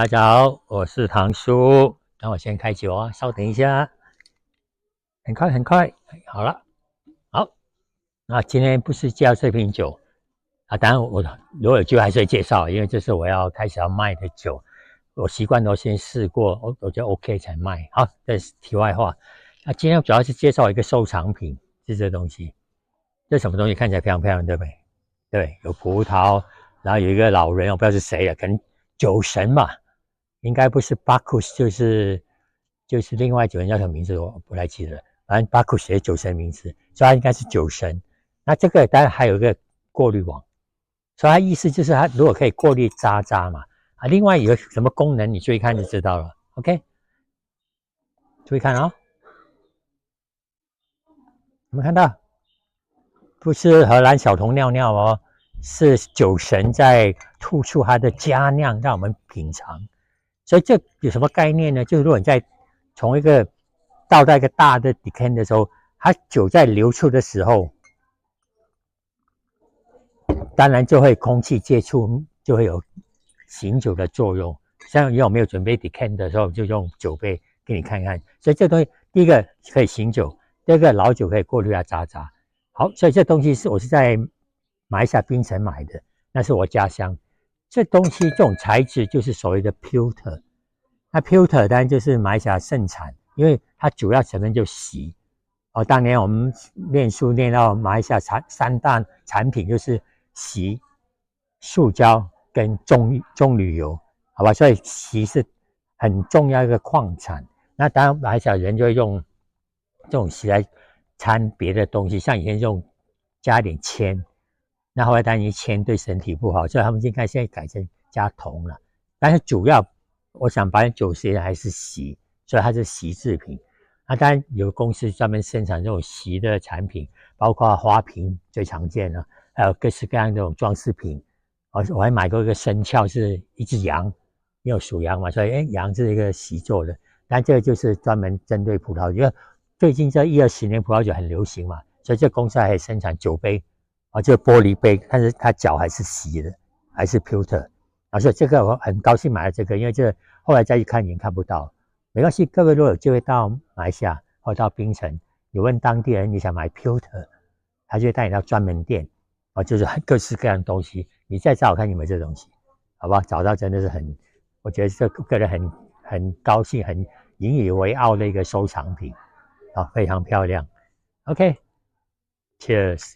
大家好，我是唐叔。等我先开酒啊，稍等一下。很快，好了，好。那今天不是介绍这瓶酒啊，当然我如果有机会还是会介绍，因为这是我要开始要卖的酒。我习惯都先试过，我觉得 OK 才卖。好，这是题外话。那今天主要是介绍一个收藏品，是这东西。这什么东西看起来非常漂亮，对不对？对，有葡萄，然后有一个老人，我不知道是谁啊，可能酒神嘛。应该不是 Bacchus， 就是另外酒人叫什么名字我不太记得了。反正 Bacchus 也是酒神名字，所以他应该是酒神。那这个当然还有一个过滤网，所以它意思就是它如果可以过滤渣渣嘛。啊，另外有个什么功能，你注意看就知道了。OK， 注意看哦，有没有看到？不是荷兰小童尿尿哦，是酒神在吐出他的佳酿让我们品尝。所以这有什么概念呢？就是如果你在从一个倒在一个大的 decan 的时候，它酒在流出的时候，当然就会空气接触就会有醒酒的作用。像因为我没有准备 decan 的时候，就用酒杯给你看看。所以这东西第一个可以醒酒，第二个老酒可以过滤它渣渣。好，所以这东西我是在马来西亚槟城买的，那是我家乡。这东西这种材质就是所谓的 pewter。那 pewter 当然就是马来西亚盛产，因为它主要成分就锡。当年我们念书念到马来西亚三大产品就是锡、塑胶跟棕榈油，好吧？所以锡是很重要一个矿产。那当然马来西亚人就会用这种锡来掺别的东西，像以前用加一点铅，那后来当然铅对身体不好，所以他们现在改成加铜了。但是主要我想90%还是锡，所以它是锡制品。那当然有公司专门生产这种锡的产品，包括花瓶最常见的，还有各式各样这种装饰品。我还买过一个生肖，是一只羊，因为我属羊嘛，所以羊是一个锡做的。但这个就是专门针对葡萄酒，因为最近这10-20年葡萄酒很流行嘛，所以这公司还可以生产酒杯，就是玻璃杯，但是它角还是锡的，还是 pewter。所以这个我很高兴买了这个，因为这个后来再去看已经看不到。没关系，各位如果有机会到马来西亚或到槟城，你问当地人你想买 pewter， 他就会带你到专门店，就是各式各样的东西，你再找看有没有这东西，好不好？找到真的是我觉得这个人很高兴、很引以为傲的一个收藏品，非常漂亮。OK，Cheers。